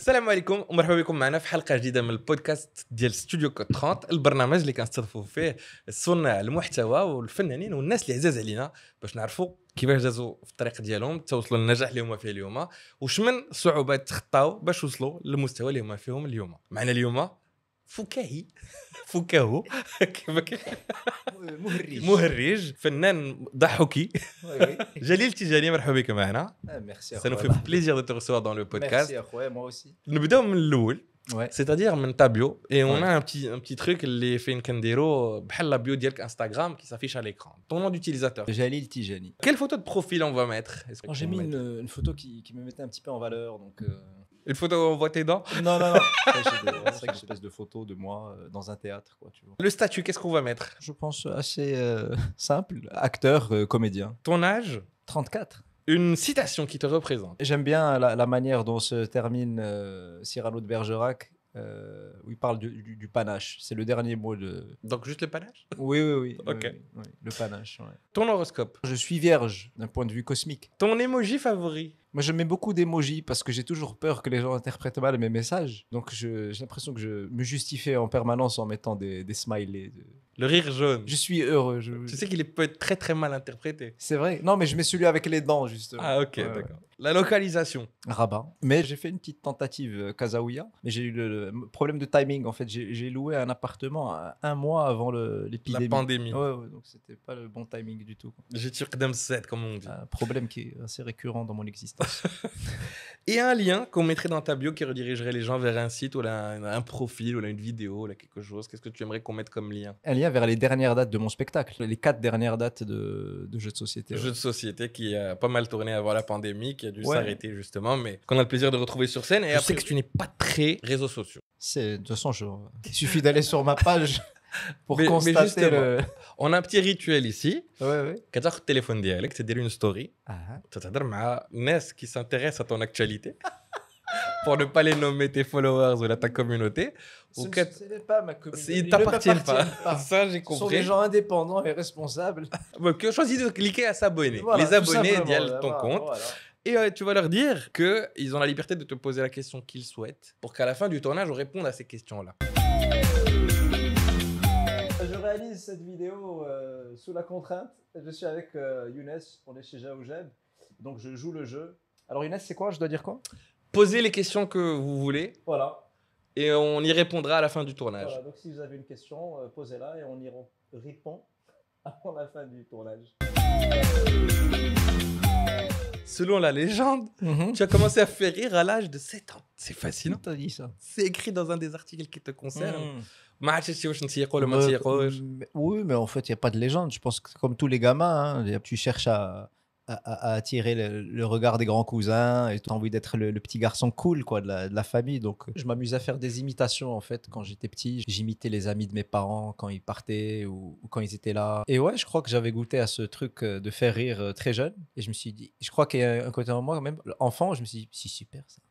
السلام عليكم ومرحبا بكم معنا في حلقه جديده من البودكاست ديال ستوديو كود 30 البرنامج اللي كنستضيفوا فيه صناع المحتوى والفنانين والناس اللي عزاز علينا باش نعرفوا كيفاش دازوا في الطريق ديالهم توصلوا للنجاح اللي هما فيه اليوم وش من صعوبات تخطاو باش وصلوا للمستوى اللي هما فيهم اليوم. معنا اليوم فكاهي فكاهو مهرج فنان ضحكي جليل تيجاني مرحبا بك معنا. Merci. Ça nous fait plaisir de te recevoir dans le podcast. Merci, Akhoya, moi aussi. نبداو من الاول. Ouais. C'est-à-dire من ta bio et on Ouais. a un petit truc اللي فين كنديرو بحال la bio ديالك Instagram qui s'affiche à l'écran. Ton nom d'utilisateur. Jalil Tijani. Quelle photo de profil on va mettre? Est-ce Alors, j'ai mis une photo qui me mettait un petit peu en valeur. Donc, une photo où on voit tes dents. Non. C'est vrai que j'ai une espèce de photo de moi dans un théâtre. Quoi, tu vois. Le statut, qu'est-ce qu'on va mettre? Je pense assez simple. Acteur, comédien. Ton âge? 34. Une citation qui te représente. J'aime bien la manière dont se termine Cyrano de Bergerac. Où il parle du panache. C'est le dernier mot de... Donc juste le panache? Oui. Ok. Oui, le panache, ouais. Ton horoscope. Je suis vierge d'un point de vue cosmique. Ton emoji favori. Moi, je mets beaucoup d'émojis parce que j'ai toujours peur que les gens interprètent mal mes messages. Donc, j'ai l'impression que je me justifie en permanence en mettant des smileys. Le rire jaune. Je suis heureux. Tu sais qu'il peut être très très mal interprété. C'est vrai. Non, mais je mets celui avec les dents, justement. Ah ok, Ouais, d'accord. La localisation. Rabat. Mais j'ai fait une petite tentative Kazaouia. Mais j'ai eu le problème de timing. En fait, j'ai loué un appartement un mois avant l'épidémie. La pandémie. Ouais, donc c'était pas le bon timing du tout. J'ai tiré Qdam 7 comme on dit. Un problème qui est assez récurrent dans mon existence. Et un lien qu'on mettrait dans ta bio qui redirigerait les gens vers un site ou un profil ou une vidéo ou quelque chose. Qu'est-ce que tu aimerais qu'on mette comme lien? Un lien vers les dernières dates de mon spectacle. Les 4 dernières dates de jeux de société. Jeux de société qui a pas mal tourné avant la pandémie, qui a dû Ouais. s'arrêter justement, mais qu'on a le plaisir de retrouver sur scène. Et je sais que tu n'es pas très réseaux sociaux. De toute façon, il suffit d'aller sur ma page pour Mais constater justement, on a un petit rituel ici. Ouais. كتاخذ التليفون ديالك تدير une story Ah. تتهضر مع ناس qui s'intéressent à ton actualité pour ne pas les nommer tes followers ou ta communauté. Ce Ou ne que- c'est pas ma communauté. Ils ne t'appartiennent pas. m'appartiennent Ça, j'ai Ce sont compris. des gens indépendants et responsables. Bon, que choisis de cliquer à s'abonner. Voilà, Les tout abonnés simplement, dial ton voilà, compte. voilà. Et tu vas leur dire qu'ils ont la liberté de te poser la question qu'ils souhaitent pour qu'à la fin du tournage, on réponde à ces questions-là. Je réalise cette vidéo sous la contrainte. Je suis avec Younes, on est chez Jaoujeb. Donc je joue le jeu. Alors Younes, c'est quoi? Je dois dire quoi? Posez les questions que vous voulez Voilà. et on y répondra à la fin du tournage. Donc si vous avez une question, posez-la et on y répond avant la fin du tournage. Selon la légende, tu as commencé à faire rire à l'âge de 7 ans. C'est fascinant. T'as dit ça? C'est écrit dans un des articles qui te concerne. Mhm. ما عرفتش شي واش نتيقوا ولا ما نتيقوش. Oui, mais en fait, il n'y a pas de légende. Je pense que comme tous les gamins, hein, tu cherches à attirer le regard des grands cousins et tu as envie d'être le petit garçon cool quoi, de la famille. Donc, je m'amuse à faire des imitations en fait. Quand j'étais petit, j'imitais les amis de mes parents quand ils partaient ou quand ils étaient là. Et ouais, je crois que j'avais goûté à ce truc de faire rire très jeune. Et je me suis dit, je crois qu'il y a un côté en moi, même enfant, je me suis dit, si super ça.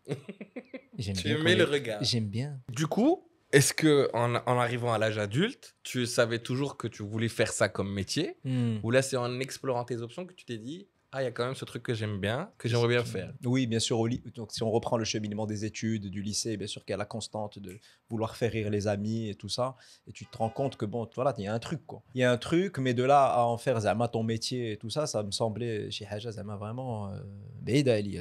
Et j'aime Tu bien aimais quand le regard. J'aime bien. Du coup, est-ce que en arrivant à l'âge adulte, tu savais toujours que tu voulais faire ça comme métier, ou là c'est en explorant tes options que tu t'es dit ah il y a quand même ce truc que j'aime bien, que j'aimerais bien faire. Oui, bien sûr. Donc, si on reprend le cheminement des études, du lycée, bien sûr qu'il y a la constante de vouloir faire rire les amis et tout ça. Et tu te rends compte que bon, voilà, il y a un truc quoi. Il y a un truc, mais de là à en faire zama ton métier et tout ça, ça me semblait chez Haja zama vraiment.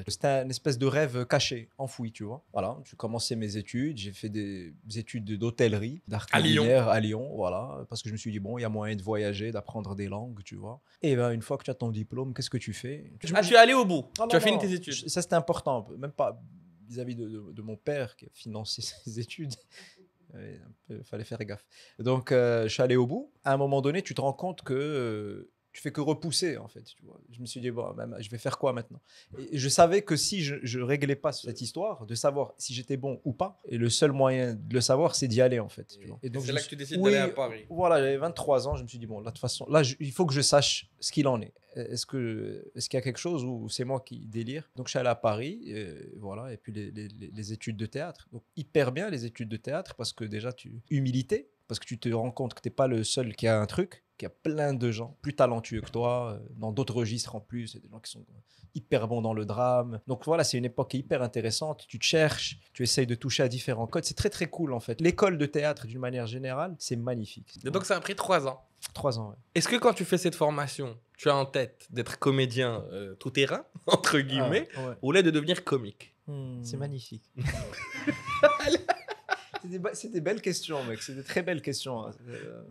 C'était une espèce de rêve caché, enfoui, tu vois. Voilà, j'ai commencé mes études, j'ai fait des études d'hôtellerie, d'art À Lyon. culinaire à Lyon, voilà, parce que je me suis dit bon, il y a moyen de voyager, d'apprendre des langues, tu vois. Et ben une fois que tu as ton diplôme, qu'est-ce que tu fais? Ah, tu es allé au bout. Ah, Tu as non, fini non. tes études. Ça, c'était important. Même pas vis-à-vis de mon père qui a financé ses études. Il fallait faire gaffe. Donc, je suis allé au bout. À un moment donné, tu te rends compte que tu fais que repousser, en fait. Tu vois. Je me suis dit, bon, je vais faire quoi maintenant? Et je savais que si je réglais pas cette histoire, de savoir si j'étais bon ou pas, et le seul moyen de le savoir, c'est d'y aller, en fait. Tu vois. Et donc, C'est là que tu décides oui, d'aller à Paris. Voilà, j'avais 23 ans. Je me suis dit, bon, là, de toute façon, là, il faut que je sache ce qu'il en est. Est-ce qu'il y a quelque chose ou c'est moi qui délire? Donc, je suis allé à Paris, voilà, et puis les études de théâtre. Donc, hyper bien les études de théâtre parce que déjà, humilité. parce que tu te rends compte que tu n'es pas le seul qui a un truc, qu'il y a plein de gens plus talentueux que toi, dans d'autres registres en plus. Il y a des gens qui sont hyper bons dans le drame. Donc voilà, c'est une époque hyper intéressante. Tu te cherches, tu essayes de toucher à différents codes. C'est très très cool en fait. L'école de théâtre d'une manière générale, c'est magnifique. Et donc ça a pris 3 ans. 3 ans, ouais. Est-ce que quand tu fais cette formation, tu as en tête d'être comédien tout terrain, entre guillemets, Ouais. ou là de devenir comique? C'est magnifique. C'est des belles questions, mec. C'est des très belles questions, hein.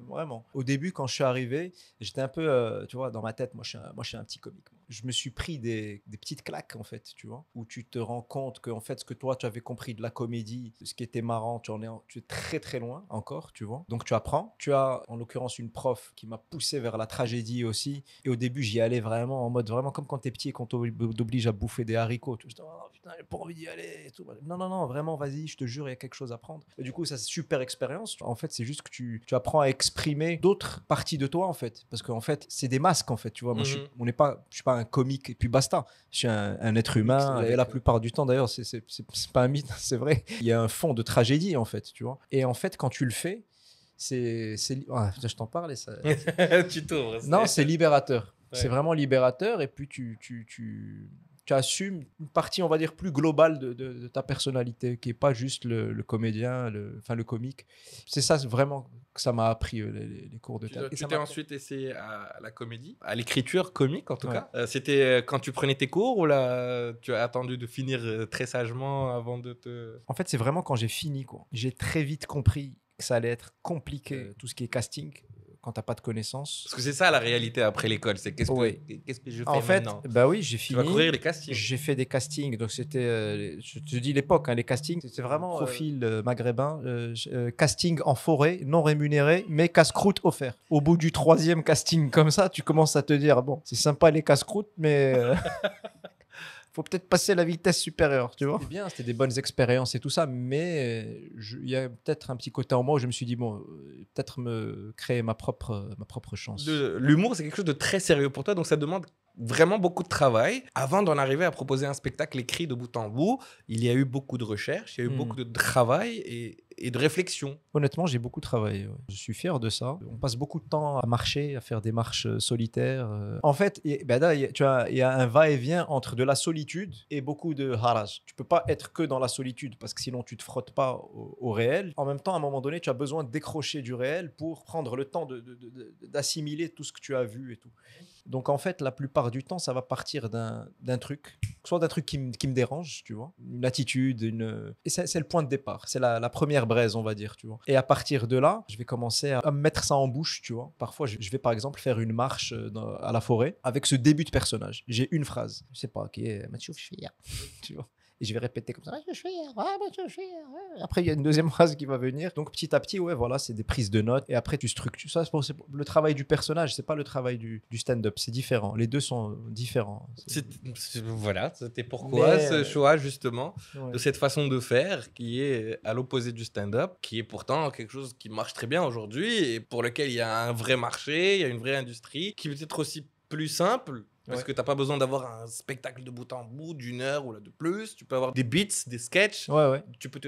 Vraiment. Au début, quand je suis arrivé, j'étais un peu, tu vois, dans ma tête, moi, je suis un petit comique. Je me suis pris des petites claques, en fait, tu vois, où tu te rends compte que, en fait, ce que toi, tu avais compris de la comédie, ce qui était marrant, tu es très, très loin encore, tu vois. Donc, tu apprends. Tu as, en l'occurrence, une prof qui m'a poussé vers la tragédie aussi. Et au début, j'y allais vraiment en mode, vraiment comme quand t'es petit et qu'on t'oblige à bouffer des haricots. Tu te dis, oh putain, j'ai pas envie d'y aller et tout. Non, vraiment, vas-y, je te jure, il y a quelque chose à prendre. Et du coup, ça, c'est super expérience. En fait, c'est juste que tu apprends à exprimer d'autres parties de toi, en fait. Parce qu'en fait, c'est des masques, en fait, tu vois. Moi, je suis pas un comique et puis basta. Je suis un être humain. Et la plupart du temps, d'ailleurs, c'est pas un mythe, c'est vrai. Il y a un fond de tragédie, en fait, tu vois. Et en fait, quand tu le fais, je t'en parle et ça... Tu t'ouvres. Non, c'est libérateur. Ouais. C'est vraiment libérateur. Et puis, tu assumes une partie, on va dire, plus globale de ta personnalité, qui n'est pas juste le comédien, le comique. C'est ça vraiment que ça m'a appris, les cours de théâtre. Tu t'es ensuite essayé à la comédie, à l'écriture comique en tout cas. C'était quand tu prenais tes cours ou là tu as attendu de finir très sagement avant de te... En fait, c'est vraiment quand j'ai fini, quoi. J'ai très vite compris que ça allait être compliqué, tout ce qui est casting. Quand t'as pas de connaissances. Parce que c'est ça la réalité après l'école, c'est qu'est-ce que je fais en fait, maintenant. Bah oui, j'ai fini. Tu vas courir les castings. J'ai fait des castings, donc c'était, je te dis l'époque, hein, les castings, c'était vraiment profil maghrébin, casting en forêt, non rémunéré, mais casse-croûte offert. Au bout du 3e casting comme ça, tu commences à te dire, bon, c'est sympa les casse-croûtes, mais... faut peut-être passer à la vitesse supérieure, tu vois. C'était bien, c'était des bonnes expériences et tout ça, mais il y a peut-être un petit côté en moi où je me suis dit, bon, peut-être me créer ma propre chance. L'humour, c'est quelque chose de très sérieux pour toi, donc ça demande vraiment beaucoup de travail. Avant d'en arriver à proposer un spectacle écrit de bout en bout, il y a eu beaucoup de recherches, il y a eu beaucoup de travail et de réflexion. Honnêtement, j'ai beaucoup travaillé. Ouais. Je suis fier de ça. On passe beaucoup de temps à marcher, à faire des marches solitaires. En fait, il y a un va-et-vient entre de la solitude et beaucoup de haraj. Tu peux pas être que dans la solitude parce que sinon tu te frottes pas au réel. En même temps, à un moment donné, tu as besoin de décrocher du réel pour prendre le temps d'assimiler tout ce que tu as vu et tout. Donc en fait, la plupart du temps, ça va partir d'un truc, soit d'un truc qui me dérange, tu vois, une attitude, et c'est le point de départ, c'est la première braise, on va dire, tu vois. Et à partir de là, je vais commencer à me mettre ça en bouche, tu vois. Parfois, je vais par exemple faire une marche à la forêt avec ce début de personnage. J'ai une phrase, je sais pas, qui est Mathieu Fier, tu vois. Et je vais répéter comme ça. Après, il y a une deuxième phrase qui va venir. Donc, petit à petit, ouais, voilà, c'est des prises de notes. Et après, tu structures. Ça, c'est le travail du personnage. C'est pas le travail du stand-up. C'est différent. Les deux sont différents. Voilà, c'était pourquoi ce choix, justement, de cette façon de faire qui est à l'opposé du stand-up, qui est pourtant quelque chose qui marche très bien aujourd'hui et pour lequel il y a un vrai marché, il y a une vraie industrie, qui peut être aussi plus simple. Parce que tu n'as pas besoin d'avoir un spectacle de bout en bout d'une heure ou là de plus. Tu peux avoir des beats, des sketchs. Tu peux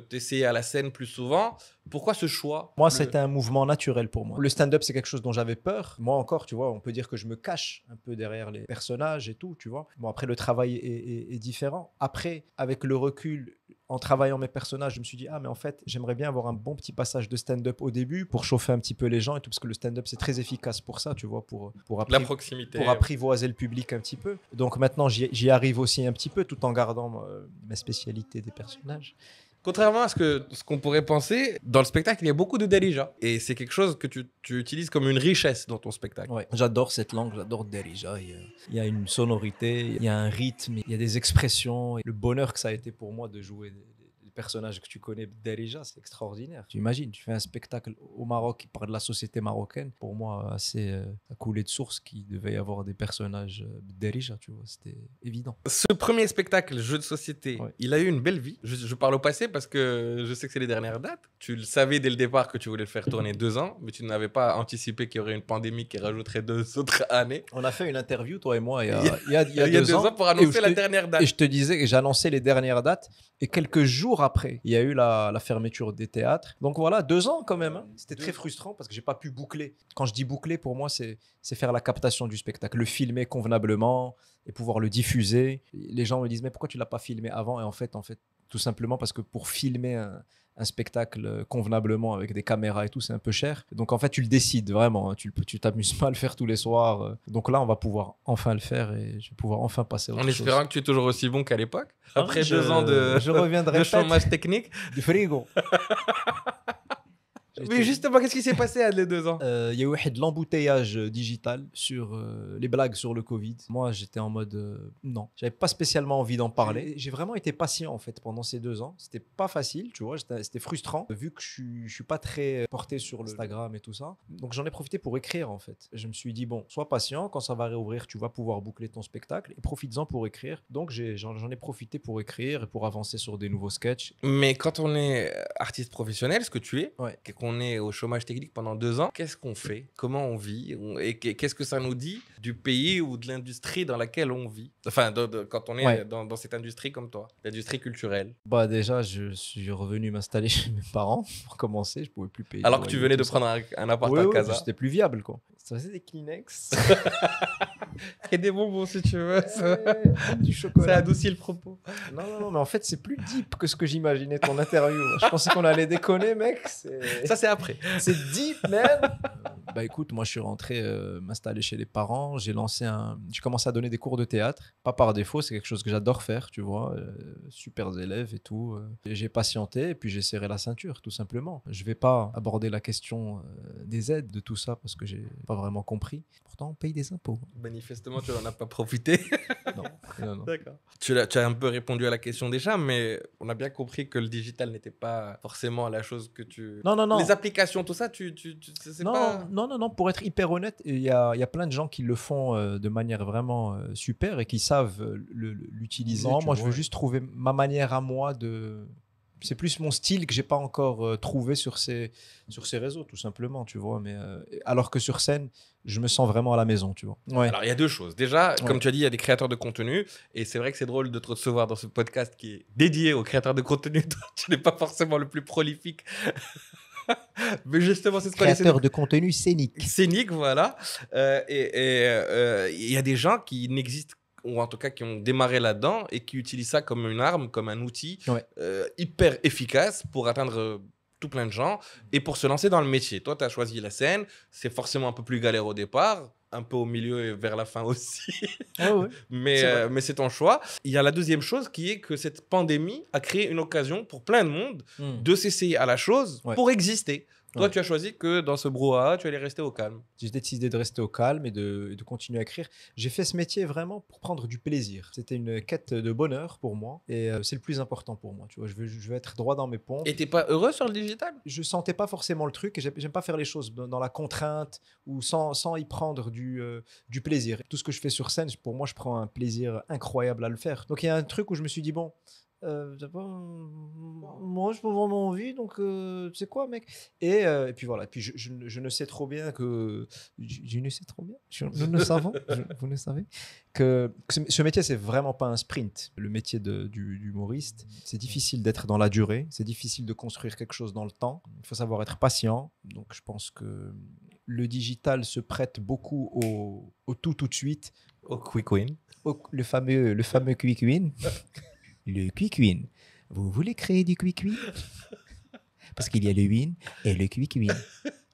t'essayer à la scène plus souvent. Pourquoi ce choix? Moi, c'était un mouvement naturel pour moi. Le stand-up, c'est quelque chose dont j'avais peur. Moi encore, tu vois, on peut dire que je me cache un peu derrière les personnages et tout, tu vois. Bon, après, le travail est différent. Après, avec le recul, en travaillant mes personnages, je me suis dit, mais en fait, j'aimerais bien avoir un bon petit passage de stand-up au début pour chauffer un petit peu les gens et tout, parce que le stand-up, c'est très efficace pour ça, tu vois, pour la proximité. Pour apprivoiser le public un petit peu. Donc maintenant, j'y arrive aussi un petit peu, tout en gardant ma spécialité des personnages. Contrairement à ce qu'on pourrait penser, dans le spectacle, il y a beaucoup de Darija. Et c'est quelque chose que tu utilises comme une richesse dans ton spectacle. Ouais, j'adore cette langue, j'adore Darija. Il y a une sonorité, il y a un rythme, il y a des expressions. Et le bonheur que ça a été pour moi de jouer les personnages que tu connais Darija, c'est extraordinaire. Tu imagines, tu fais un spectacle au Maroc qui parle de la société marocaine. Pour moi, assez à couler de source qu'il devait y avoir des personnages Darija, tu vois, c'était évident. Ce premier spectacle, jeu de société, il a eu une belle vie. Je parle au passé parce que je sais que c'est les dernières dates. Tu le savais dès le départ que tu voulais le faire tourner 2 ans, mais tu n'avais pas anticipé qu'il y aurait une pandémie qui rajouterait 2 autres années. On a fait une interview, toi et moi, il y a 2 ans pour annoncer la dernière date. Et je te disais que j'annonçais les dernières dates et quelques jours après. Il y a eu la fermeture des théâtres. Donc voilà, 2 ans quand même. Hein. C'était très frustrant parce que j'ai pas pu boucler. Quand je dis boucler, pour moi, c'est faire la captation du spectacle, le filmer convenablement et pouvoir le diffuser. Les gens me disent, mais pourquoi tu l'as pas filmé avant? Et en fait, tout simplement parce que pour filmer un spectacle convenablement avec des caméras et tout, c'est un peu cher. Donc en fait, tu le décides vraiment. Hein. Tu t'amuses pas à le faire tous les soirs. Donc là, on va pouvoir enfin le faire et je vais pouvoir enfin passer à autre En chose. espérant que tu es toujours aussi bon qu'à l'époque. Hein, Après 2 ans je reviendrai de peut-être chômage technique. du frigo. Mais justement, qu'est-ce qui s'est passé à les 2 ans? Il y a eu de l'embouteillage digital sur les blagues sur le Covid. Moi, j'étais en mode non, j'avais pas spécialement envie d'en parler. J'ai vraiment été patient en fait pendant ces 2 ans. C'était pas facile, tu vois, c'était frustrant vu que je suis pas très porté sur l'Instagram et tout ça. Donc j'en ai profité pour écrire en fait. Je me suis dit bon, sois patient, quand ça va réouvrir, tu vas pouvoir boucler ton spectacle et profites-en pour écrire. Donc j'en ai profité pour écrire et pour avancer sur des nouveaux sketchs. Mais quand on est artiste professionnel, ce que tu es, Ouais. et qu'on est au chômage technique pendant 2 ans, qu'est-ce qu'on fait? Comment on vit? Et qu'est-ce que ça nous dit du pays ou de l'industrie dans laquelle on vit? Enfin, quand on est Ouais. dans cette industrie comme toi, l'industrie culturelle. Bah déjà, je suis revenu m'installer chez mes parents pour commencer. Je pouvais plus payer. Alors le que tu loyer, venais de tout ça. prendre un appart Oui, à oui, Casa. c'était plus viable quoi. Ça faisait des Kleenex, Et des bonbons si tu veux. du Ça chocolat. adoucit le propos. Non, mais en fait, c'est plus deep que ce que j'imaginais ton interview. Je pensais qu'on allait déconner, mec. Ça, c'est après. C'est deep, man. Bah écoute, moi je suis rentré m'installer chez les parents. J'ai commencé à donner des cours de théâtre. Pas par défaut, c'est quelque chose que j'adore faire, tu vois. Super élèves et tout. Et j'ai patienté et puis j'ai serré la ceinture, tout simplement. Je vais pas aborder la question des aides, de tout ça, parce que j'ai pas vraiment compris. Pourtant, on paye des impôts. Manifestement, tu n'en as pas profité. Non. D'accord. Tu as un peu répondu à la question déjà, mais on a bien compris que le digital n'était pas forcément la chose que tu... Non. Les applications, tout ça, c'est pas... Non. Pour être hyper honnête, il y a plein de gens qui le font de manière vraiment super et qui savent l'utiliser. Non, moi, je veux juste trouver ma manière à moi de... C'est plus mon style que j'ai pas encore trouvé sur ces réseaux, tout simplement, tu vois. Mais, alors que sur scène, je me sens vraiment à la maison, tu vois. Ouais. Alors, il y a 2 choses. Déjà, Ouais. comme tu as dit, il y a des créateurs de contenu. Et c'est vrai que c'est drôle de te recevoir dans ce podcast qui est dédié aux créateurs de contenu. Toi, tu n'es pas forcément le plus prolifique. Mais justement, c'est ce qu'on essaie de... de contenu scénique. Scénique, voilà. Il y a des gens qui n'existent, ou en tout cas qui ont démarré là-dedans et qui utilisent ça comme une arme, comme un outil Ouais. hyper efficace pour atteindre tout plein de gens et pour se lancer dans le métier. Toi, tu as choisi la scène, c'est forcément un peu plus galère au départ, un peu au milieu et vers la fin aussi, Ouais. mais c'est ton choix. Il y a la deuxième chose qui est que cette pandémie a créé une occasion pour plein de monde de s'essayer à la chose Ouais. pour exister. Toi, Ouais. tu as choisi que dans ce brouhaha, tu allais rester au calme. J'ai décidé de rester au calme et de continuer à écrire. J'ai fait ce métier vraiment pour prendre du plaisir. C'était une quête de bonheur pour moi et c'est le plus important pour moi. Tu vois, je veux être droit dans mes pompes. Et t'es pas heureux sur le digital? Je sentais pas forcément le truc et j'aime pas faire les choses dans la contrainte ou sans y prendre du plaisir. Tout ce que je fais sur scène, pour moi, je prends un plaisir incroyable à le faire. Donc il y a un truc où je me suis dit, bon, moi, je peux vraiment envie, donc tu sais quoi, mec. Et puis voilà, puis je ne sais trop bien que... Je ne sais trop bien, nous ne savons, vous ne savez, que ce métier, c'est vraiment pas un sprint. Le métier du humoriste, c'est difficile d'être dans la durée, c'est difficile de construire quelque chose dans le temps. Il faut savoir être patient. Donc je pense que le digital se prête beaucoup au tout de suite. Au quick win. Le fameux quick win. Le quick win. Vous voulez créer du quick win? Parce qu'il y a le win et le quick win.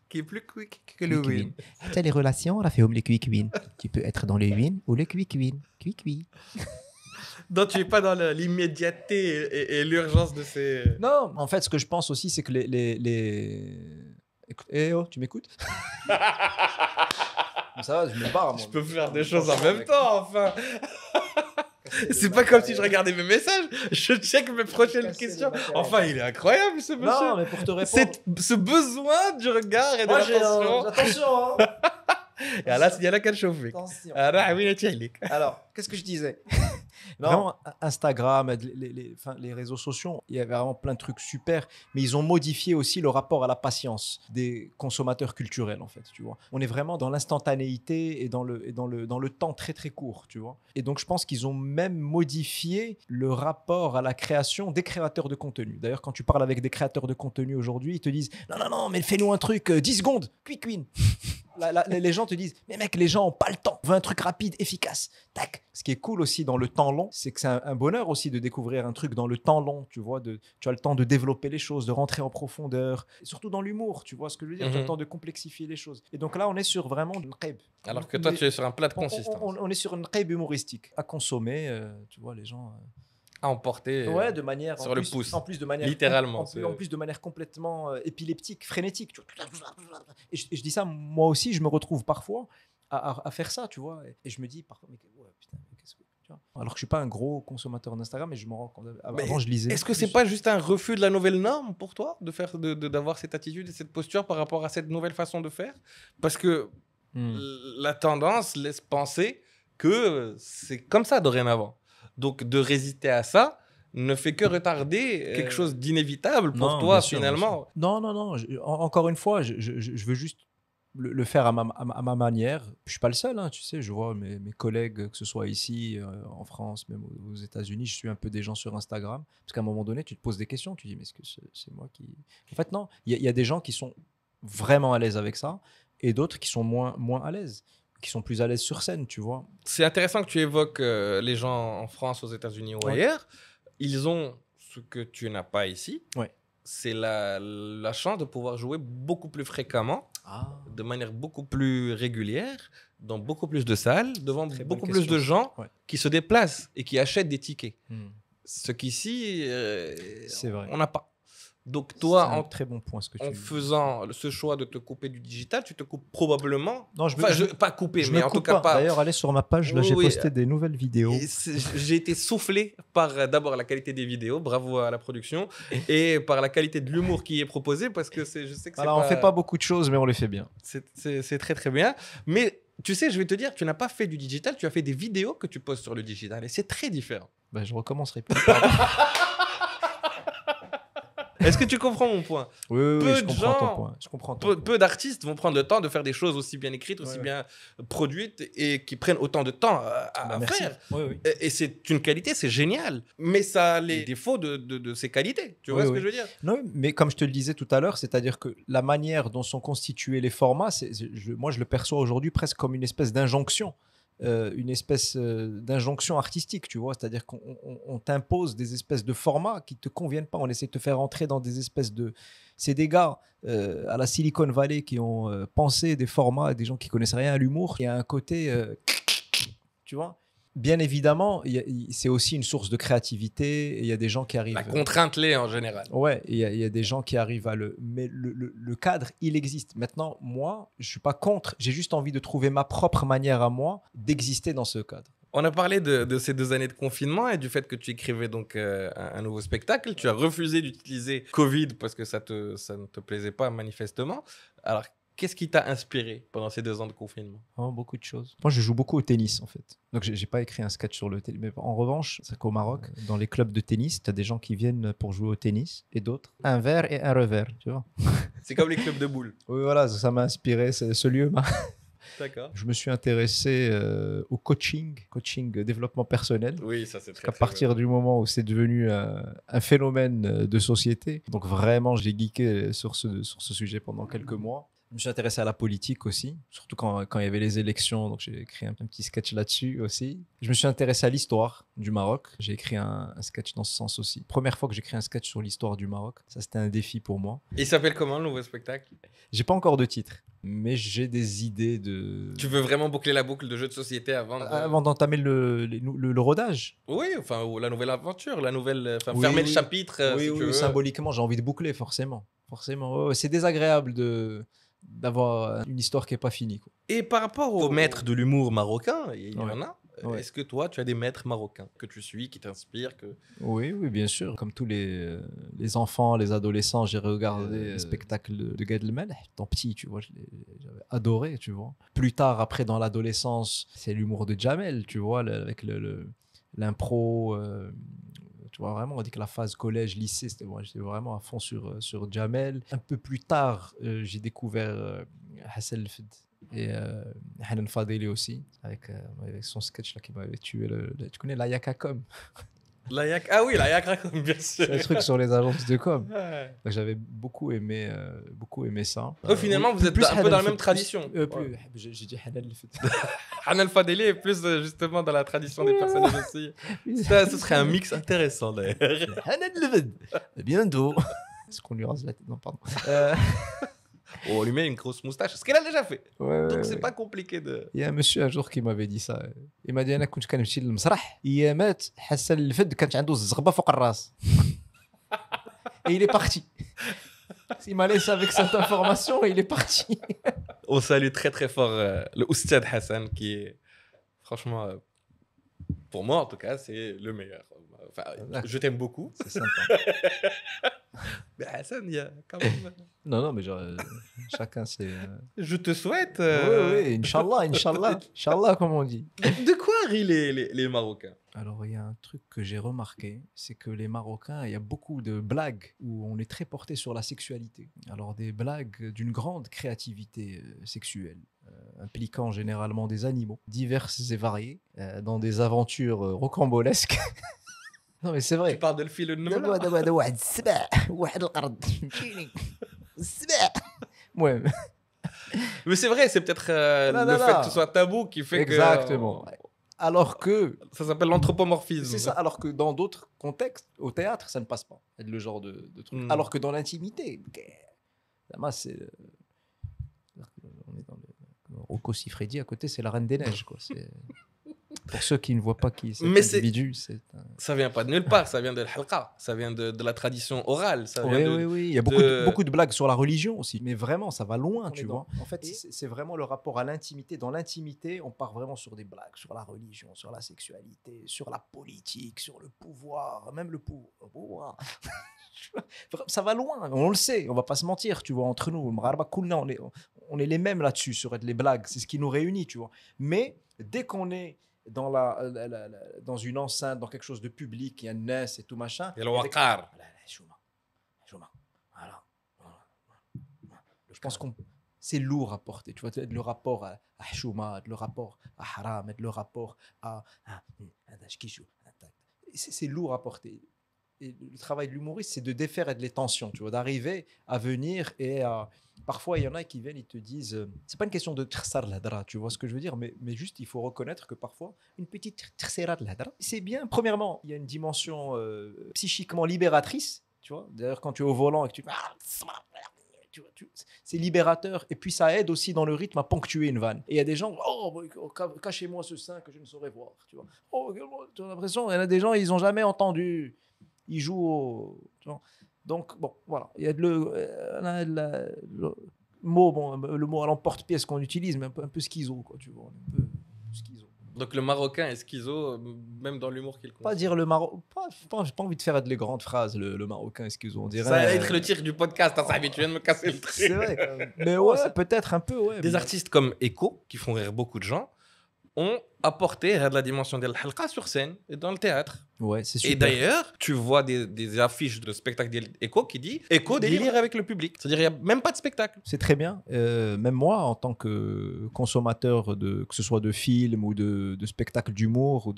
Qui est plus quick que le win. Tu as les relations, on a fait le quick win. Tu peux être dans le win ou le quick win. Quick win. Donc, tu n'es pas dans l'immédiateté et l'urgence de ces... Non, en fait, ce que je pense aussi, c'est que Écoute, tu m'écoutes? Ça va, je me barre. Moi. Je peux faire des choses en même temps, enfin. C'est pas comme si je regardais mes messages, je check mes prochaines questions. Enfin, il est incroyable ce monsieur. Non, mais pour te répondre. Ce besoin du regard et de l'attention. Attention, hein. Et là, il y a la qu'à chauffer. Attention. Alors, Alors, qu'est-ce que je disais? Non. Vraiment, Instagram, enfin, les réseaux sociaux, il y avait vraiment plein de trucs super, mais ils ont modifié aussi le rapport à la patience des consommateurs culturels, en fait, tu vois. On est vraiment dans l'instantanéité et dans le temps très, très court, tu vois. Et donc, je pense qu'ils ont même modifié le rapport à la création des créateurs de contenu. D'ailleurs, quand tu parles avec des créateurs de contenu aujourd'hui, ils te disent « Non, non, non, mais fais-nous un truc, 10 secondes, quick win ». Les gens te disent « Mais mec, les gens n'ont pas le temps. On veut un truc rapide, efficace. Tac ». Ce qui est cool aussi dans le temps long, c'est que c'est un bonheur aussi de découvrir un truc dans le temps long, tu vois. Tu as le temps de développer les choses, de rentrer en profondeur. Et surtout dans l'humour, tu vois ce que je veux dire. Tu as le temps de complexifier les choses. Et donc là, on est sur vraiment une nqaib. Alors que toi, tu es sur un plat de consistance. On est sur une nqaib humoristique à consommer, tu vois, les gens... à emporter ouais, de manière sur le pouce. En plus de manière littéralement. En plus de manière complètement épileptique, frénétique. Et je dis ça, moi aussi, je me retrouve parfois à faire ça, tu vois. Et je me dis parfois, mais ouais, putain, mais qu'est-ce que... Tu vois, alors que je suis pas un gros consommateur d'Instagram, mais je me rends compte. Avant, je lisais. Est-ce que c'est pas juste un refus de la nouvelle norme pour toi, d'avoir cette attitude et cette posture par rapport à cette nouvelle façon de faire? Parce que la tendance laisse penser que c'est comme ça dorénavant. Donc, de résister à ça ne fait que retarder quelque chose d'inévitable pour toi, finalement. Non, non, non. Encore une fois, je veux juste le faire à ma manière. Je suis pas le seul, hein, tu sais. Je vois mes collègues, que ce soit ici, en France, même aux États-Unis, je suis un peu des gens sur Instagram. Parce qu'à un moment donné, tu te poses des questions. Tu dis, mais est-ce que c'est moi qui... En fait, non. Il y a des gens qui sont vraiment à l'aise avec ça et d'autres qui sont moins à l'aise, qui sont plus à l'aise sur scène, tu vois. C'est intéressant que tu évoques les gens en France, aux États-Unis ou ailleurs. Ils ont ce que tu n'as pas ici. Ouais. C'est la chance de pouvoir jouer beaucoup plus fréquemment, de manière beaucoup plus régulière, dans beaucoup plus de salles, devant beaucoup plus de gens qui se déplacent et qui achètent des tickets. Ce qu'ici, c'est vrai. On n'a pas. Donc toi, c'est un très bon point, en faisant ce choix de te couper du digital, tu te coupes probablement. Non, pas couper, mais en tout cas pas. D'ailleurs, allez sur ma page, là, j'ai posté des nouvelles vidéos. J'ai été soufflé par d'abord la qualité des vidéos, bravo à la production, et par la qualité de l'humour qui est proposé, parce que je sais que on fait pas beaucoup de choses, mais on les fait bien. C'est très très bien. Mais tu sais, je vais te dire, tu n'as pas fait du digital, tu as fait des vidéos que tu postes sur le digital, et c'est très différent. Ben, je recommencerai plus. Est-ce que tu comprends mon point? Oui, je comprends ton point. Je comprends ton point. Peu d'artistes vont prendre le temps de faire des choses aussi bien écrites, aussi bien produites et qui prennent autant de temps à faire. Oui. Et c'est une qualité, c'est génial. Mais ça a les défauts de ces qualités. Tu vois ce que je veux dire? Non, mais comme je te le disais tout à l'heure, c'est-à-dire que la manière dont sont constitués les formats, moi je le perçois aujourd'hui presque comme une espèce d'injonction. Une espèce d'injonction artistique, tu vois, c'est-à-dire qu'on t'impose des espèces de formats qui te conviennent pas, on essaie de te faire entrer dans des espèces de... C'est des gars à la Silicon Valley qui ont pensé des formats, des gens qui connaissent rien à l'humour, il y a un côté, tu vois. Bien évidemment, c'est aussi une source de créativité. Il y a des gens qui arrivent... La contrainte l'est en général. Ouais, il y a des gens qui arrivent à le... Mais le cadre, il existe. Maintenant, moi, je ne suis pas contre. J'ai juste envie de trouver ma propre manière à moi d'exister dans ce cadre. On a parlé de ces 2 années de confinement et du fait que tu écrivais donc un nouveau spectacle. Tu as refusé d'utiliser Covid parce que ça ne te plaisait pas manifestement. Alors, qu'est-ce qui t'a inspiré pendant ces 2 ans de confinement? Beaucoup de choses. Moi, je joue beaucoup au tennis, en fait. Donc, je n'ai pas écrit un sketch sur le tennis. Mais en revanche, c'est qu'au Maroc, dans les clubs de tennis, tu as des gens qui viennent pour jouer au tennis et d'autres un verre et un revers, tu vois. C'est comme les clubs de boules. Oui, voilà, ça m'a inspiré. Ce lieu m'a... D'accord. Je me suis intéressé au coaching développement personnel. Oui, ça c'est très qu'à partir du moment où c'est devenu un phénomène de société. Donc vraiment, j'ai geeké sur ce sujet pendant quelques mois. Je me suis intéressé à la politique aussi, surtout quand il y avait les élections. Donc j'ai écrit un petit sketch là-dessus aussi. Je me suis intéressé à l'histoire du Maroc. J'ai écrit un sketch dans ce sens aussi. Première fois que j'écris un sketch sur l'histoire du Maroc. Ça, c'était un défi pour moi. Il s'appelle comment le nouveau spectacle? J'ai pas encore de titre, mais j'ai des idées de... Tu veux vraiment boucler la boucle de jeux de société avant d'entamer le rodage? Oui, enfin, ou la nouvelle aventure, fermer le chapitre. Oui, si tu veux. Symboliquement, j'ai envie de boucler, forcément. C'est désagréable d'avoir une histoire qui n'est pas finie, quoi. Et par rapport aux maîtres de l'humour marocain, il y en a. Ouais. Est-ce que toi, tu as des maîtres marocains que tu suis, qui t'inspirent Oui, bien sûr. Comme tous les enfants, les adolescents, j'ai regardé le spectacle de Gad Elmaleh. Tant petit, tu vois, j'avais adoré, tu vois. Plus tard, après, dans l'adolescence, c'est l'humour de Jamel, tu vois, avec l'impro. Tu vois, vraiment, on dit que la phase collège, lycée, j'étais vraiment à fond sur Jamel. Un peu plus tard, j'ai découvert Hassan El Fed et Hanan Fadeli aussi, avec son sketch là qui m'avait tué. Tu connais la Yakacom? Ah oui, la Yak, bien sûr. C'est un truc sur les agences de com. Ouais. Donc, j'avais beaucoup aimé ça. Finalement, vous êtes plus un peu Hanan dans la El même Fed, tradition. j'ai dit Hanan El Fed. Hanal Fadeli est plus justement dans la tradition des personnages aussi. Ça, ce serait un mix intéressant d'ailleurs. Hanan El Fed. Bientôt. Est-ce qu'on lui rase la tête? Non, pardon. On lui met une grosse moustache, ce qu'elle a déjà fait. Ouais, Donc ouais, c'est ouais. pas compliqué de. Il y a un monsieur un jour qui m'avait dit ça. Il m'a dit انا كنت كنمشي للمسرح ايامات حسن الفد كانت عنده الزغبه فوق الراس. Et il est parti. Il m'a laissé avec cette information et il est parti. On salue très très fort le Oustad Hassan qui est franchement, pour moi en tout cas, c'est le meilleur. Enfin, je t'aime beaucoup. C'est sympa. Mais Hassan, il y a quand même. Non, mais genre, chacun c'est. Je te souhaite. Oui, Inch'Allah, Inch'Allah, comme on dit. De quoi rient les Marocains? Alors, il y a un truc que j'ai remarqué, c'est que les Marocains, il y a beaucoup de blagues où on est très porté sur la sexualité. Alors, des blagues d'une grande créativité sexuelle, impliquant généralement des animaux diverses et variés, dans des aventures rocambolesques. Non, mais c'est vrai. Tu parles de le fil de دابا واحد السبع واحد القرد فهمتيني السبع المهم Mais c'est vrai, c'est peut-être le fait que ce soit tabou qui fait exactement. Alors que ça s'appelle l'anthropomorphisme. c'est ça, alors que dans d'autres contextes au théâtre ça ne passe pas le genre de truc. Alors que dans l'intimité c'est on est dans le Rocco Siffredi à côté, c'est la Reine des Neiges quoi. Pour ceux qui ne voient pas qui c'est l'individu, ça vient pas de nulle part, ça vient de l'halqa, ça vient de la tradition orale. Ça vient oui, il y a beaucoup de blagues sur la religion aussi, mais vraiment, ça va loin, tu vois. En fait, c'est vraiment le rapport à l'intimité. Dans l'intimité, on part vraiment sur des blagues, sur la religion, sur la sexualité, sur la politique, sur le pouvoir, même le pouvoir. Ça va loin, on le sait, on va pas se mentir, tu vois, entre nous, on est les mêmes là-dessus, sur les blagues, c'est ce qui nous réunit, tu vois. Mais dès qu'on est dans une enceinte, dans quelque chose de public, il y a un NES et tout machin. Il y a le waqar. Voilà. Je pense que c'est lourd à porter. Tu vois, le rapport à Chouma, le rapport à Haram, le rapport à c'est lourd à porter. Et le travail de l'humoriste, c'est de défaire les tensions, tu vois, d'arriver à venir et parfois il y en a qui viennent, ils te disent, c'est pas une question de trsar l'hadra, tu vois ce que je veux dire, mais juste il faut reconnaître que parfois une petite trsera de l'hadra, c'est bien. Premièrement, il y a une dimension psychiquement libératrice, tu vois. D'ailleurs, quand tu es au volant et que c'est libérateur, et puis ça aide aussi dans le rythme à ponctuer une vanne. Et il y a des gens, cachez-moi ce sein que je ne saurais voir, tu vois. Tu as l'impression, il y en a des gens, ils n'ont jamais entendu. Ils jouent au... Donc, bon, voilà. Il y a le mot à l'emporte-pièce qu'on utilise, mais un peu schizo, quoi, tu vois. Un peu schizo. Donc le Marocain est schizo, même dans l'humour qu'il compte. Pas dire le Maroc... J'ai pas envie de faire les grandes phrases, le Marocain est schizo. On dirait... Ça va être le tir du podcast, tu viens de me casser le truc. C'est vrai, quand même. Mais ouais, peut-être un peu, ouais. Des artistes comme Echo, qui font rire beaucoup de gens, ont apporté la dimension de l'halqa sur scène et dans le théâtre. Ouais, c'est super. Et d'ailleurs, tu vois des affiches de spectacle d'Echo qui dit Echo délire avec le public. C'est-à-dire, il n'y a même pas de spectacle. C'est très bien. Même moi, en tant que consommateur, que ce soit de films ou de spectacles d'humour,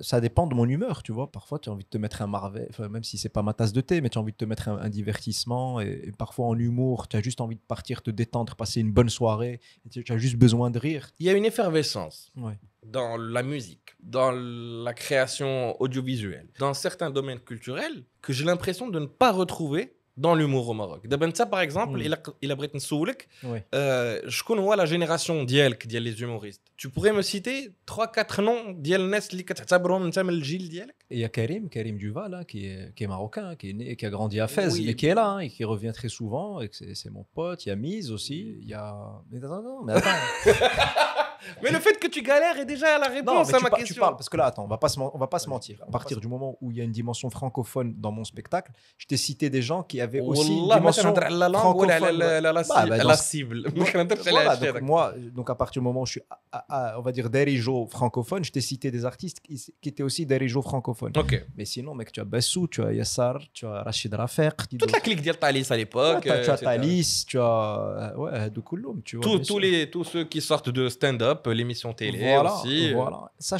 ça dépend de mon humeur, tu vois. Parfois, tu as envie de te mettre un Marvel, même si c'est pas ma tasse de thé, mais tu as envie de te mettre un divertissement. Et parfois, en humour, tu as juste envie de partir, te détendre, passer une bonne soirée. Et tu as juste besoin de rire. Il y a une effervescence Ouais. dans la musique, dans la création audiovisuelle, dans certains domaines culturels que j'ai l'impression de ne pas retrouver dans l'humour au Maroc. D'abord, ça, par exemple, il a bret nsoulek. Je connais la génération ديال les humoristes. Tu pourrais me citer 3-4 noms ديال الناس اللي كتعتبرهم انت من الجيل ديالك؟ Il y a Karim Duval, hein, qui est marocain, qui est né, qui a grandi à Fès, mais qui est là, hein, et qui revient très souvent, et c'est mon pote. Il y a Mise aussi. Il y a... Mais attends. Mais le fait que tu galères est déjà la Non, réponse mais à tu, ma tu question. parles, parce que là, attends, on va pas se Vas-y, mentir. À on va partir pas du moment où il y a une dimension francophone dans mon spectacle, je t'ai cité des gens qui avaient aussi une والله ما dimension تنهضر على لا لونغ ولا francophone. على لا Bah, bah, dans لا ce- سيبل ما كنهضرش على Voilà, هادشي donc هذاك. moi, donc à partir du moment où je suis, on va dire, dirigeant francophone, je t'ai cité des artistes qui étaient aussi dirigeants francophones. Ok. Mais sinon, mec, tu as Bessou, tu as Yassar, tu as Rachid Rafek, Toute la clique ديال Thalys à l'époque. tu as etc. Thalys, tu as ouais, de Kouloum, tu vois. bien sûr. Tous ceux qui sortent de stand-up, l'émission télé Voilà, aussi. voilà. Ça,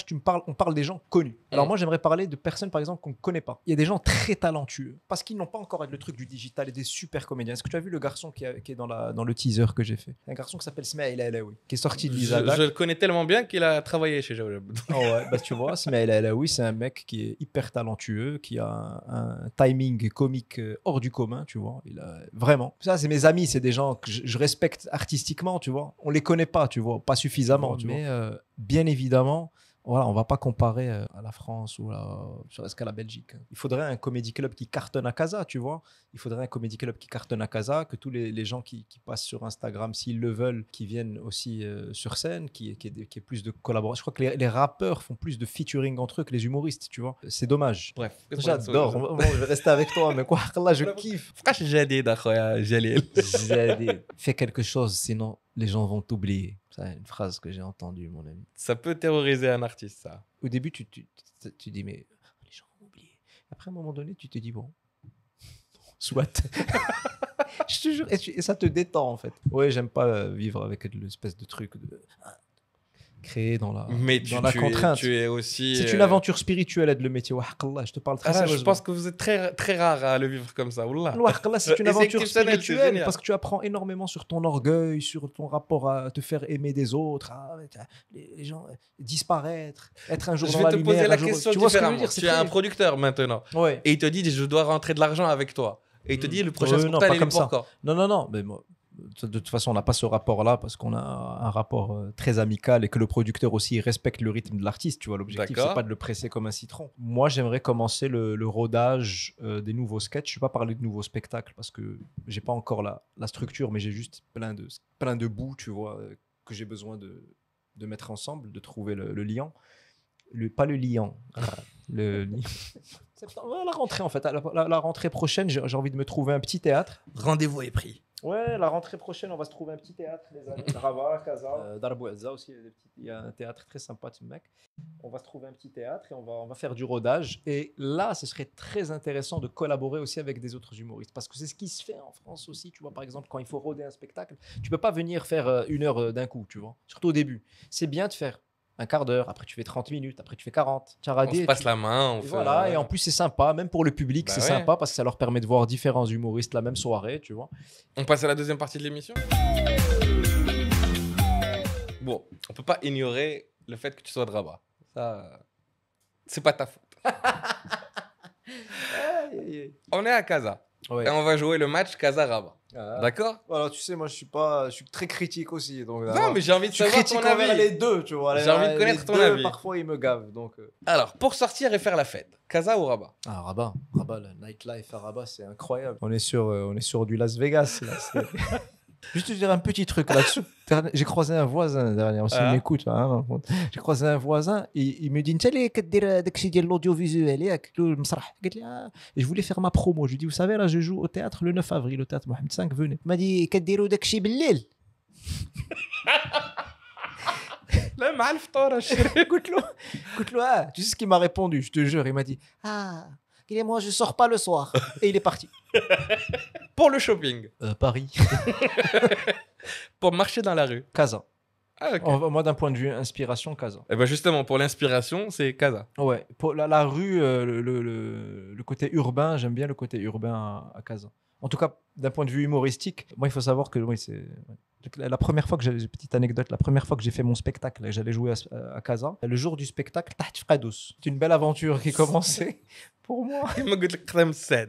on parle des gens connus. Alors moi, j'aimerais parler de personnes, par exemple, qu'on ne connaît pas. Il y a des gens très talentueux, parce qu'ils n'ont pas encore le truc du digital et des super comédiens. Est-ce que tu as vu le garçon qui est dans le teaser que j'ai fait? Un garçon qui s'appelle Smaïl Alaoui, qui est sorti de l'Isadak. Je le connais tellement bien qu'il a travaillé chez Jawab. Oh ouais, bah tu vois, Smaïl Alaoui, c'est un mec qui est hyper talentueux, qui a un timing comique hors du commun, tu vois. Il a vraiment. Ça, c'est mes amis, c'est des gens que je respecte artistiquement, tu vois. On les connaît pas, tu vois, pas suffisamment, tu vois. Mais bien évidemment, voilà, on va pas comparer à la France ou serait-ce qu'à la Belgique. Il faudrait un comédie club qui cartonne à Casa, tu vois. Il faudrait un comédie club qui cartonne à Casa, que tous les gens qui passent sur Instagram, s'ils le veulent, qui viennent aussi sur scène, qui est plus de collaboration. Je crois que les rappeurs font plus de featuring entre eux que les humoristes, tu vois. C'est dommage. Bref. J'adore. Je vais rester avec toi, mais quoi, là, je kiffe. فقاش جديد اخويا جليل. Fais quelque chose, sinon les gens vont t'oublier. C'est une phrase que j'ai entendue, mon ami. Ça peut terroriser un artiste, ça. Au début, tu dis, mais les gens vont oublier. Après, à un moment donné, tu te dis, bon, soit. Je te jure, et ça te détend, en fait. Ouais, j'aime pas vivre avec l'espèce de truc de créer dans la, Mais dans la contrainte. tu es aussi. C'est une aventure spirituelle, être le métier. Wahqallah, je te parle très sérieusement. Je pense que vous êtes très, très rare à le vivre comme ça. Wallah. Wahqallah, c'est une Et c'est aventure exceptionnel, c'est spirituelle génial. parce que tu apprends énormément sur ton orgueil, sur ton rapport à te faire aimer des autres, les gens disparaître, être un jour Je dans vais la te lumière. poser la un jour- question Tu vois ce que je veux différemment. dire? Tu es un producteur maintenant. Ouais. Et il te dit, je dois rentrer de l'argent avec toi. Et il te dit, le prochain non, spectacle, pas il est comme pour ça. quand? Non. Mais moi, de toute façon, on n'a pas ce rapport-là parce qu'on a un rapport très amical et que le producteur aussi il respecte le rythme de l'artiste. Tu vois, l'objectif, D'accord. c'est pas de le presser comme un citron. Moi, j'aimerais commencer le rodage des nouveaux sketchs. Je ne vais pas parler de nouveaux spectacles parce que j'ai pas encore la structure, mais j'ai juste plein de bouts, tu vois, que j'ai besoin de mettre ensemble, de trouver le liant. Pas le liant. La rentrée, en fait. La rentrée prochaine, j'ai envie de me trouver un petit théâtre. Rendez-vous est pris. Ouais, la rentrée prochaine, on va se trouver un petit théâtre, les amis. Rabat, Casa, Darbouazza aussi, il y a un théâtre très sympa, ce mec. On va se trouver un petit théâtre et on va faire du rodage. Et là, ce serait très intéressant de collaborer aussi avec des autres humoristes. Parce que c'est ce qui se fait en France aussi. Tu vois, par exemple, quand il faut roder un spectacle, tu peux pas venir faire 1 heure d'un coup, tu vois. Surtout au début. C'est bien de faire un quart d'heure, après tu fais 30 minutes, après tu fais 40. On se passe la main. Voilà, et en plus c'est sympa, même pour le public, Bah c'est ouais. sympa parce que ça leur permet de voir différents humoristes la même soirée, tu vois. On passe à la deuxième partie de l'émission. Bon, on peut pas ignorer le fait que tu sois de Rabat. Ça, c'est pas ta faute. On est à Casa. Ouais. Et on va jouer le match Casa-Rabat. Ah. D'accord? Alors tu sais, moi je suis très critique aussi, donc. Non, mais j'ai envie de je suis savoir critique ton envers avis. les deux, tu vois. J'ai envie de connaître Les ton deux, avis. Parfois ils me gavent, donc. Alors, pour sortir et faire la fête, Casa ou Rabat? Ah, Rabat, le nightlife à Rabat, c'est incroyable. On est sur du Las Vegas là. Juste te dire un petit truc là-dessus. J'ai croisé un voisin dernièrement, s'il m'écoute. Hein, j'ai croisé un voisin et il me dit "T'as les كدير داكشي ديال l'audiovisuel ياك المسرح." قلت لي et je voulais faire ma promo. Je lui dis "Vous savez là, je joue au théâtre le 9 avril, au théâtre Mohamed V, venez." Il m'a dit "كديروا داكشي بالليل." لا مع الفطور قلت له tu sais ce qu'il m'a répondu, je te jure, il m'a dit moi je sors pas le soir et il est parti. Pour le shopping. Paris. Pour marcher dans la rue. Casa. Ah, ok. Moi d'un point de vue inspiration, Casa. Et ben justement, pour l'inspiration, c'est Casa. Ouais, pour la rue, le côté urbain, j'aime bien le côté urbain à Casa. En tout cas, d'un point de vue humoristique, moi il faut savoir que oui, c'est la première fois que petite anecdote, la première fois que j'ai fait mon spectacle, j'allais jouer à Casa. Le jour du spectacle, c'est une belle aventure qui commençait pour moi.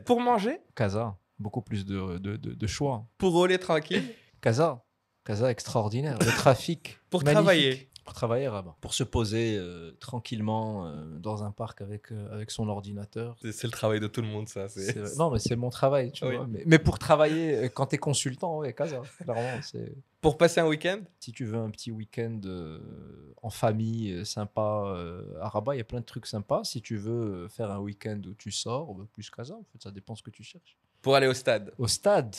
Pour manger, Casa, beaucoup plus de choix. pour rouler tranquille, Casa extraordinaire. Le trafic. pour magnifique. travailler. Pour travailler, Rabat. Pour se poser tranquillement dans un parc avec son ordinateur. C'est le travail de tout le monde, ça. Non, mais c'est mon travail, tu Oui. vois. Mais pour travailler, quand tu es consultant, ouais, Casa, clairement, c'est... Pour passer un week-end? Si tu veux un petit week-end en famille sympa à Rabat, il y a plein de trucs sympas. Si tu veux faire un week-end où tu sors, bah, plus Casa, en fait, ça dépend ce que tu cherches. Pour aller au stade? Au stade,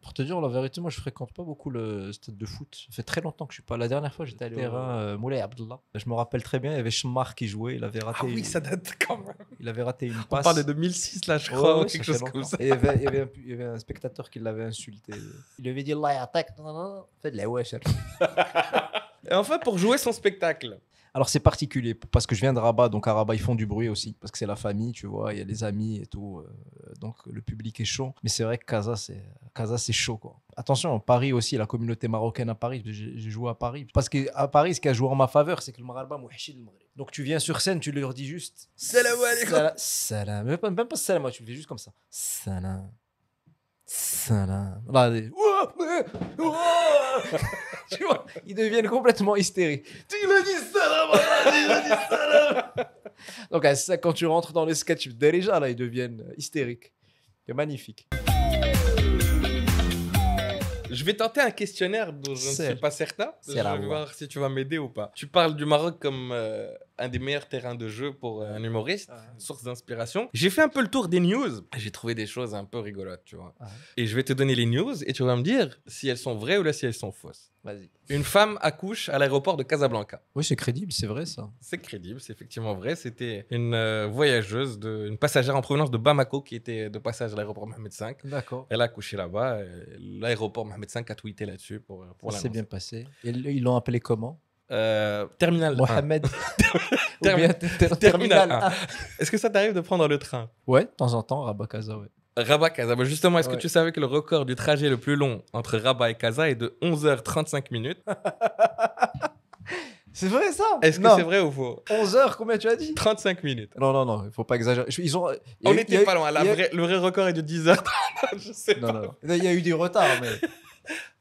pour te dire la vérité, moi je fréquente pas beaucoup le stade de foot. Ça fait très longtemps que je suis pas. La dernière fois, j'étais à terrain Moulay Abdallah. Je me rappelle très bien, il y avait Chmar qui jouait. Il avait raté. Ah oui, ça date quand même. Il avait raté une On passe. parle de 2006 là, je crois, Ouais, ou ça quelque fait chose comme longtemps. ça. Et il y avait un spectateur qui l'avait insulté. Il lui avait dit Allah yatak. Fais de la wesh. Et enfin, pour jouer son spectacle. Alors c'est particulier parce que je viens de Rabat, donc à Rabat ils font du bruit aussi parce que c'est la famille, tu vois, il y a les amis et tout, donc le public est chaud. Mais c'est vrai que Casa c'est chaud quoi. Attention, Paris aussi, la communauté marocaine à Paris, j'ai joué à Paris parce qu'à Paris ce qui a joué en ma faveur c'est que le Maghreb mouhchi le Maghreb. Donc tu viens sur scène, tu leur dis juste Salam alaikum. Salam, même pas salam, tu le fais juste comme ça. Salam. Salam. Là, tu vois, ils deviennent complètement hystériques. Tu me dis salam, Donc, ça, quand tu rentres dans les sketchs déjà, là, ils deviennent hystériques. C'est magnifique. Je vais tenter un questionnaire dont je ne suis pas certain. Je vais la voir si tu vas m'aider ou pas. Tu parles du Maroc comme un des meilleurs terrains de jeu pour un humoriste, source d'inspiration. J'ai fait un peu le tour des news. J'ai trouvé des choses un peu rigolotes, tu vois. Et je vais te donner les news et tu vas me dire si elles sont vraies ou là si elles sont fausses. Vas-y. Une femme accouche à l'aéroport de Casablanca. Oui, c'est crédible, c'est vrai ça. C'est crédible, c'est effectivement vrai. C'était une voyageuse, une passagère en provenance de Bamako qui était de passage à l'aéroport Mohamed V. D'accord. Elle a accouché là-bas. L'aéroport Mohamed V a tweeté là-dessus pour Ça s'est l'annoncer. bien passé. Et ils l'ont appelé comment Terminal 1. Mohamed. Terminal Terminal 1. Est-ce que ça t'arrive de prendre le train? Ouais, de temps en temps, Rabat Casa, ouais. Rabat Casa. Bah justement, est-ce que Ouais. tu savais que le record du trajet le plus long entre Rabat et Casa est de 11h35 minutes? C'est vrai ça? Est-ce que Non. c'est vrai ou faux? 11h, combien tu as dit? 35 minutes. Non, il faut pas exagérer. Ils ont, On n'était pas loin. Le vrai record est de 10h30. Je sais pas. Non. Il y a eu du retard, mais.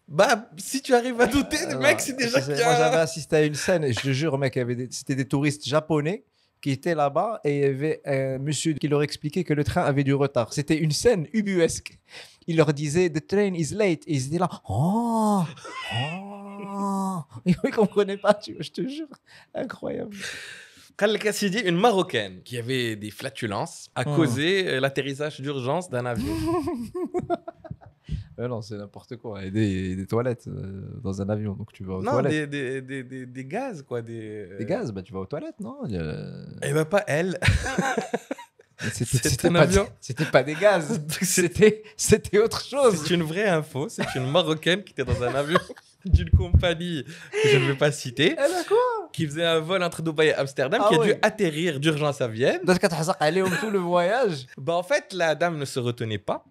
Bah, si tu arrives à douter, mec, c'est déjà qu'il y a... Moi, j'avais assisté à une scène, et je te jure, mec, c'était des touristes japonais qui étaient là-bas et il y avait un monsieur qui leur expliquait que le train avait du retard. C'était une scène ubuesque. Il leur disait The train is late. Et ils étaient là. Oh. Et ils ne comprenaient pas, tu vois, je te jure. Incroyable. Khaled Kassidi, une Marocaine qui avait des flatulences, a causé l'atterrissage d'urgence d'un avion. Non, c'est n'importe quoi. Et des toilettes dans un avion, donc tu vas aux Non, toilettes. des gaz, quoi. Des gaz, bah tu vas aux toilettes, non? Eh ben, pas elle. C'était un pas avion. C'était pas des gaz. C'était autre chose. C'est une vraie info. C'est une Marocaine qui était dans un avion d'une compagnie que je ne vais pas citer. Elle a quoi? Qui faisait un vol entre Dubaï et Amsterdam, qui a dû atterrir d'urgence à Vienne. Donc, quand tu allé tout le voyage. Bah, en fait, la dame ne se retenait pas.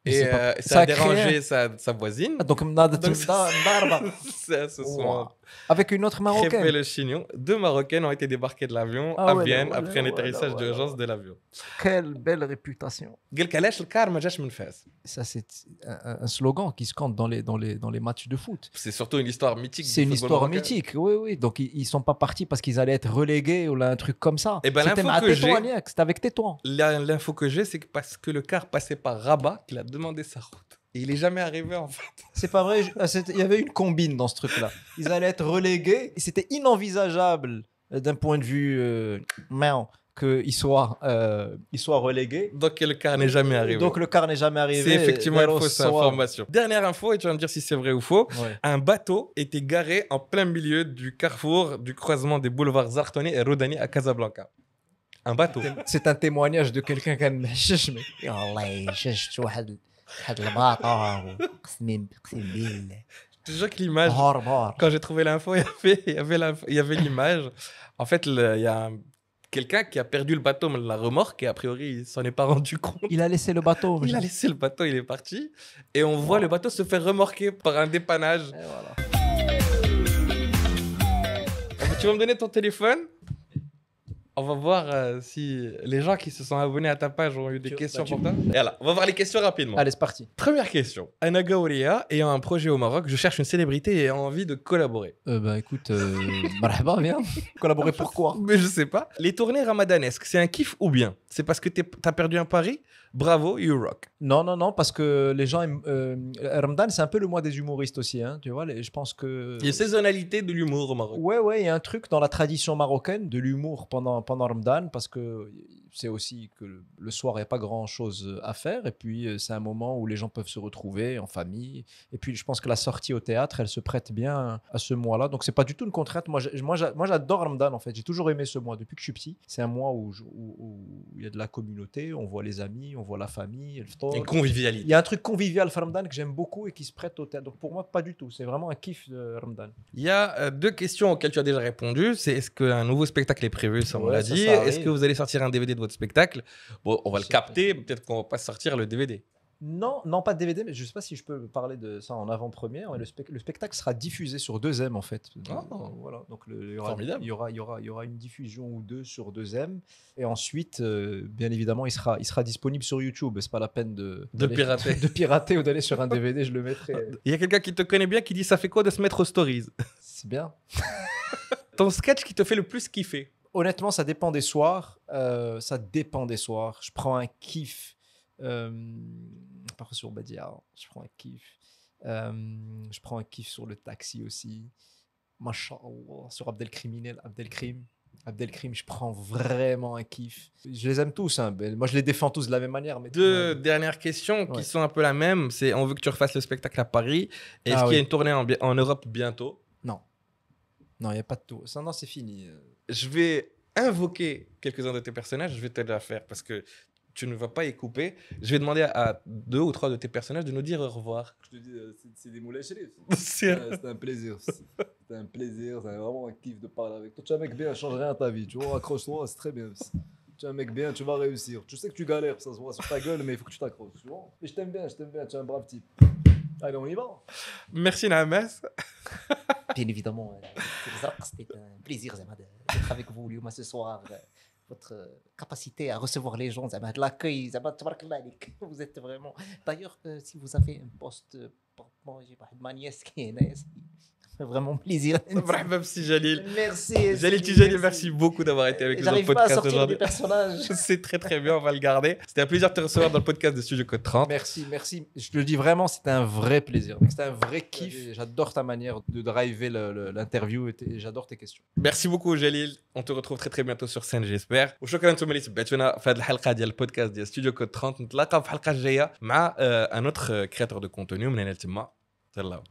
Et Et pas- ça a dérangé sa voisine. Donc, Ça, ce sont avec une autre crêpé marocaine. le chignon. 2 Marocaines ont été débarquées de l'avion Ah à ouais, Vienne ouais, après un ouais, atterrissage ouais, d'urgence ouais. de l'avion. Quelle belle réputation. قال لك علاش الكار ما جاش من فاس. Ça, c'est un slogan qui se compte dans les matchs de foot. C'est surtout une histoire mythique. C'est du une football histoire marocain. mythique, oui. Donc, ils sont pas partis parce qu'ils allaient être relégués ou là, un truc comme ça. Eh ben, C'était l'info que j'ai- C'était avec Tétouan. L'info que j'ai, c'est que parce que le car passait par Rabat, qu'il a demandé sa route. Et il est jamais arrivé en fait. C'est pas vrai. Il y avait une combine dans ce truc-là. Ils allaient être relégués. Et c'était inenvisageable d'un point de vue qu'ils soient relégués. Donc le car n'est jamais arrivé. Donc le car n'est jamais arrivé. C'est effectivement une fausse Soit- information. Dernière info, et tu vas me dire si c'est vrai ou faux. Ouais. Un bateau était garé en plein milieu du carrefour du croisement des boulevards Zartoni et Rodani à Casablanca. Un bateau. C'est un témoignage de quelqu'un qui a محشش mais والله شفت واحد الباطة قسم بالله Je te jure que l'image, هربان. quand j'ai trouvé l'info, il y avait l'image. En fait, il y a quelqu'un qui a perdu le bateau, mais la remorque, et a priori, il s'en est pas rendu compte. Il a laissé le bateau. Il a laissé le bateau, il est parti. Et on voit le bateau se faire remorquer par un dépannage. Et voilà. Tu vas me donner ton téléphone? On va voir si les gens qui se sont abonnés à ta page ont eu des questions pour toi. Et voilà, on va voir les questions rapidement. Allez, c'est parti. Première question. Anna Gaouria, ayant un projet au Maroc, je cherche une célébrité et ai envie de collaborer. Bah écoute, marhaba, viens. Collaborer pourquoi? Mais je sais pas. Les tournées ramadanesques, c'est un kiff ou bien c'est parce que t'as perdu un pari? Bravo, you rock. Non, non, non, parce que les gens aiment. Ramadan, c'est un peu le mois des humoristes aussi. Hein, tu vois, je pense que. Il y a une saisonnalité de l'humour au Maroc. Ouais, ouais, il y a un truc dans la tradition marocaine de l'humour pendant Ramadan, parce que c'est aussi que le soir, il n'y a pas grand-chose à faire. Et puis, c'est un moment où les gens peuvent se retrouver en famille. Et puis, je pense que la sortie au théâtre, elle se prête bien à ce mois-là. Donc, c'est pas du tout une contrainte. Moi, j'adore Ramadan, en fait. J'ai toujours aimé ce mois depuis que je suis petit. C'est un mois où il y a de la communauté, on voit les amis, on voit la famille. Une convivialité. Il y a un truc convivial Ramadan que j'aime beaucoup et qui se prête au théâtre. Donc, pour moi, pas du tout. C'est vraiment un kiff de Ramadan. Il y a deux questions auxquelles tu as déjà répondu. C'est est-ce qu'un nouveau spectacle est prévu? Ça, on l'a dit. Est-ce que vous allez sortir un DVD de votre spectacle? Bon, on va le capter. Peut-être qu'on va pas sortir le DVD. Non, non, pas de DVD, mais je ne sais pas si je peux parler de ça en avant-première. Le spectacle sera diffusé sur 2M en fait. Voilà, donc il y aura une diffusion ou deux sur 2M. Et ensuite, bien évidemment, il sera disponible sur YouTube. C'est pas la peine de pirater. De pirater ou d'aller sur un DVD, je le mettrai. Il y a quelqu'un qui te connaît bien qui dit ça fait quoi de se mettre aux stories? C'est bien. Ton sketch qui te fait le plus kiffer? Honnêtement, ça dépend des soirs. Je prends un kiff. Par sur Badia, je prends un kiff. Je prends un kiff sur le taxi aussi. Machallah, sur Abdelkrim, je prends vraiment un kiff. Je les aime tous. Hein. Moi, je les défends tous de la même manière. Mais deux dernières questions qui sont un peu la même. C'est on veut que tu refasses le spectacle à Paris. Est-ce qu'il y a une tournée en Europe bientôt? Non. Non, il n'y a pas de tour. Non, c'est fini. Je vais invoquer quelques-uns de tes personnages. Je vais te la faire parce que tu ne vas pas y couper. Je vais demander à 2 ou 3 de tes personnages de nous dire au revoir. Je te dis, c'est des moulins chérifs. C'était un plaisir. C'était un plaisir. C'est vraiment un kiff de parler avec toi. Tu es un mec bien, ça change rien à ta vie. Tu vois, accroche-toi, c'est très bien. Tu es un mec bien, tu vas réussir. Tu sais que tu galères, ça se voit sur ta gueule, mais il faut que tu t'accroches. Tu vois. Mais je t'aime bien, tu es un brave type. Allez, on y va. Merci Namas. Bien évidemment, c'était un plaisir d'être avec vous ce soir. Votre capacité à recevoir les gens, l'accueil, vous êtes vraiment... D'ailleurs, si vous avez un poste, j'ai ma nièce qui est née, ça fait vraiment plaisir. Merci Jalil. Merci. Jalil, merci beaucoup d'avoir été avec nous dans le podcast aujourd'hui. J'arrive pas à sortir du personnage. C'est très très bien, on va le garder. C'était un plaisir de te recevoir dans le podcast de Studio Code 30. Merci. Je te le dis vraiment, c'était un vrai plaisir. C'était un vrai kiff. J'adore ta manière de driver l'interview et j'adore tes questions. Merci beaucoup Jalil. On te retrouve très très bientôt sur scène, j'espère. وشكرا لكم اللي تبعتونا في هذه الحلقه ديال البودكاست ديال ستوديو كود 30. نتلاقاو في الحلقه الجايه مع un autre créateur de contenu من هنا لتما. تهلاو.